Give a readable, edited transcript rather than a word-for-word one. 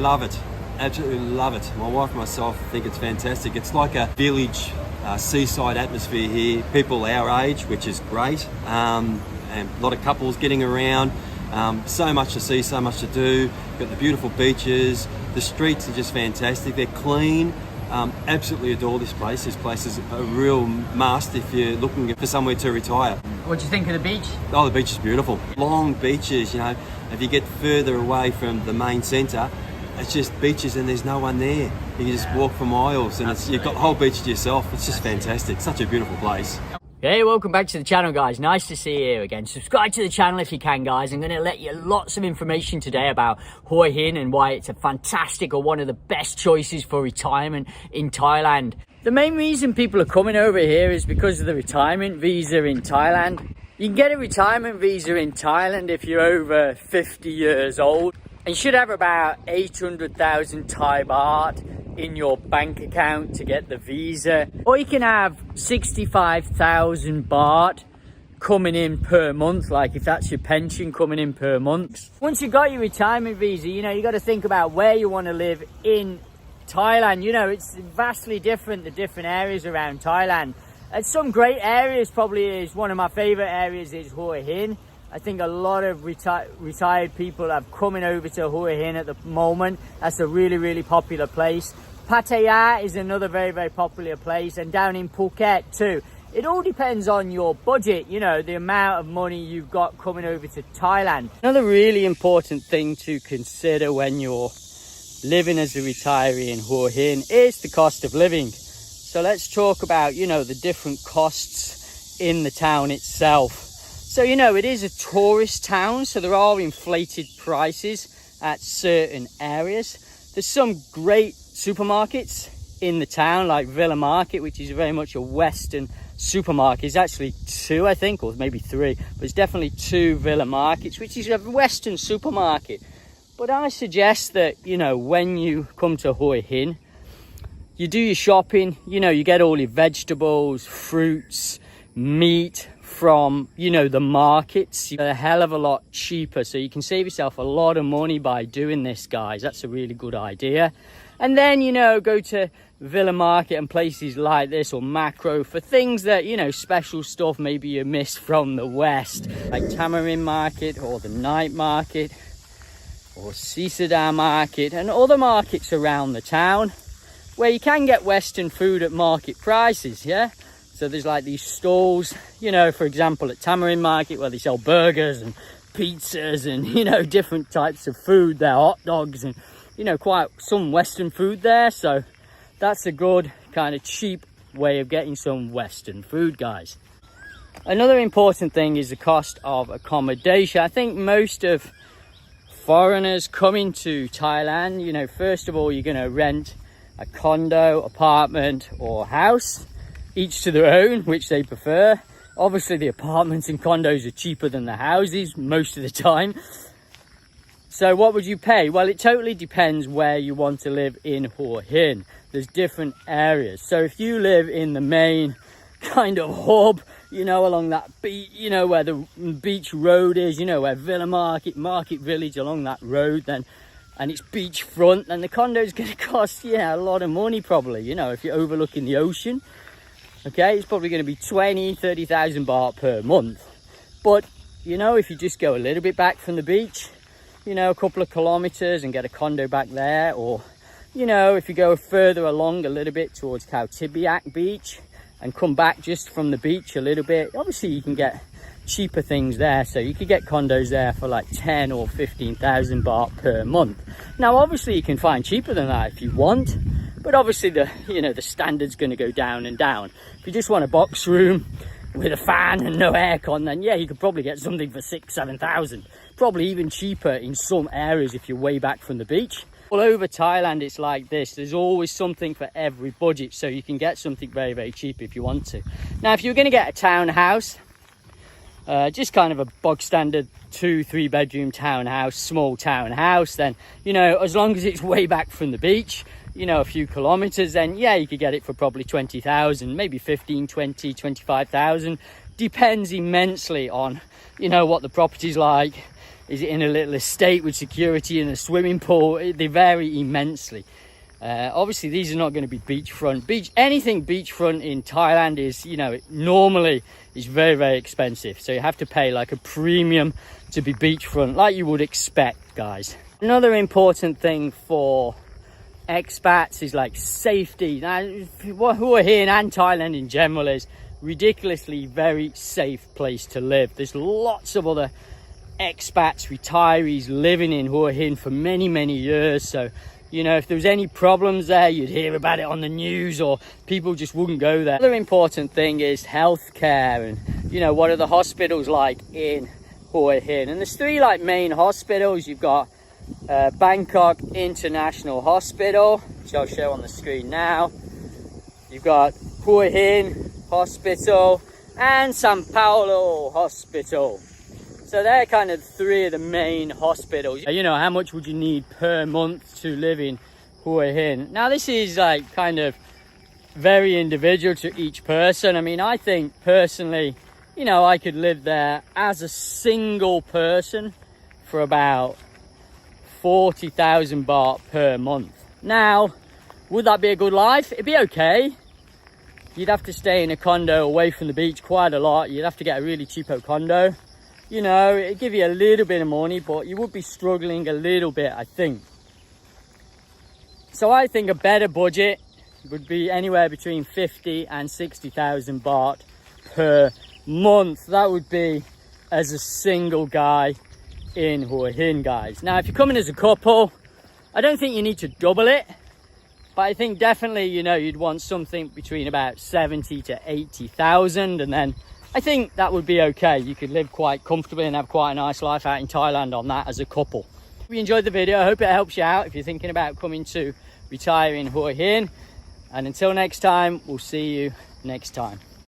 love it. Absolutely love it. My wife and myself think it's fantastic. It's like a village, seaside atmosphere here. People our age, which is great. And a lot of couples getting around. So much to see, so much to do. Got the beautiful beaches. The streets are just fantastic. They're clean. Absolutely adore this place. This place is a real must if you're looking for somewhere to retire. What do you think of the beach? Oh, the beach is beautiful. Long beaches, you know. If you get further away from the main centre, it's just beaches and there's no one there. You can just walk for miles and you've got the whole beach to yourself. It's just fantastic. Such a beautiful place. Hey, welcome back to the channel, guys. Nice to see you here again. Subscribe to the channel if you can, guys. I'm going to let you lots of information today about Hua Hin and why it's a fantastic or one of the best choices for retirement in Thailand. The main reason people are coming over here is because of the retirement visa in Thailand. You can get a retirement visa in Thailand if you're over 50 years old. And you should have about 800,000 Thai baht in your bank account to get the visa, or you can have 65,000 baht coming in per month, like if that's your pension coming in per month. Once you've got your retirement visa, you know, you got to think about where you want to live in Thailand. You know, it's vastly different, the different areas around Thailand. And some great areas, probably is one of my favorite areas is Hua Hin. I think a lot of retired people are coming over to Hua Hin at the moment. That's a really, really popular place. Pattaya is another very, very popular place, and down in Phuket too. It all depends on your budget, you know, the amount of money you've got coming over to Thailand. Another really important thing to consider when you're living as a retiree in Hua Hin is the cost of living. So let's talk about, you know, the different costs in the town itself. So, you know, it is a tourist town, so there are inflated prices at certain areas. There's some great supermarkets in the town, like Villa Market, which is very much a Western supermarket. It's actually two, I think, or maybe three, but it's definitely two Villa Markets, which is a Western supermarket. But I suggest that, you know, when you come to Hua Hin, you do your shopping, you know, you get all your vegetables, fruits, meat, from, you know, the markets. They're a hell of a lot cheaper, so you can save yourself a lot of money by doing this, guys. That's a really good idea. And then, you know, go to Villa Market and places like this, or Macro, for things that, you know, special stuff maybe you miss from the West, like Tamarind Market or the Night Market or Sisada Market and other markets around the town where you can get Western food at market prices. Yeah, so there's like these stalls, you know, for example, at Tamarind Market where they sell burgers and pizzas and, you know, different types of food there, hot dogs and, you know, quite some Western food there. So that's a good kind of cheap way of getting some Western food, guys. Another important thing is the cost of accommodation. I think most of foreigners coming to Thailand, you know, first of all, you're going to rent a condo, apartment or house, each to their own, which they prefer. Obviously the apartments and condos are cheaper than the houses most of the time. So what would you pay? Well, it totally depends where you want to live in Hua Hin. There's different areas. So if you live in the main kind of hub, you know, along that beach, you know, where the beach road is, you know, where Villa Market, Market Village, along that road, then, and it's beachfront, then the condo is going to cost, yeah, a lot of money probably, you know, if you're overlooking the ocean. Okay, it's probably going to be 20,000-30,000 baht per month. But, you know, if you just go a little bit back from the beach, you know, a couple of kilometers and get a condo back there, or, you know, if you go further along a little bit towards Khao Tibiak Beach and come back just from the beach a little bit, obviously you can get cheaper things there. So you could get condos there for like 10 or 15,000 baht per month. Now, obviously you can find cheaper than that if you want, but obviously the, you know, the standard's going to go down and down. If you just want a box room with a fan and no aircon, then yeah, you could probably get something for 6,000-7,000. Probably even cheaper in some areas if you're way back from the beach. All over Thailand it's like this. There's always something for every budget, so you can get something very, very cheap if you want to. Now, if you're going to get a townhouse, just kind of a bog standard 2-3 bedroom townhouse, small townhouse, then, you know, as long as it's way back from the beach, you know, a few kilometers, then yeah, you could get it for probably 20,000, maybe 15, 20, 25,000. Depends immensely on, you know, what the property's like. Is it in a little estate with security and a swimming pool? They vary immensely. Obviously, these are not going to be beachfront. Anything beachfront in Thailand is, you know, normally is very, very expensive. So you have to pay like a premium to be beachfront, like you would expect, guys. Another important thing for expats is like safety. Now, Hua Hin and Thailand in general is ridiculously very safe place to live. There's lots of other expats, retirees living in Hua Hin for many, many years. So, you know, if there was any problems there, you'd hear about it on the news, or people just wouldn't go there. Another important thing is healthcare, and, you know, what are the hospitals like in Hua Hin? And there's three like main hospitals. You've got Bangkok International Hospital, which I'll show on the screen now. You've got Hua Hin Hospital and Sao Paulo Hospital. So they're kind of three of the main hospitals. You know, how much would you need per month to live in Hua Hin? Now, this is like kind of very individual to each person. I mean, I think personally, you know, I could live there as a single person for about 40,000 baht per month. Now, would that be a good life? It'd be okay. You'd have to stay in a condo away from the beach quite a lot. You'd have to get a really cheapo condo. You know, it'd give you a little bit of money, but you would be struggling a little bit, I think. So I think a better budget would be anywhere between 50 and 60,000 baht per month. That would be as a single guy in Hua Hin, guys. Now, if you're coming as a couple, I don't think you need to double it, but I think definitely, you know, you'd want something between about 70 to 80,000, and then I think that would be okay. You could live quite comfortably and have quite a nice life out in Thailand on that as a couple. If you enjoyed the video, I hope it helps you out if you're thinking about coming to retire in Hua Hin. And until next time, we'll see you next time.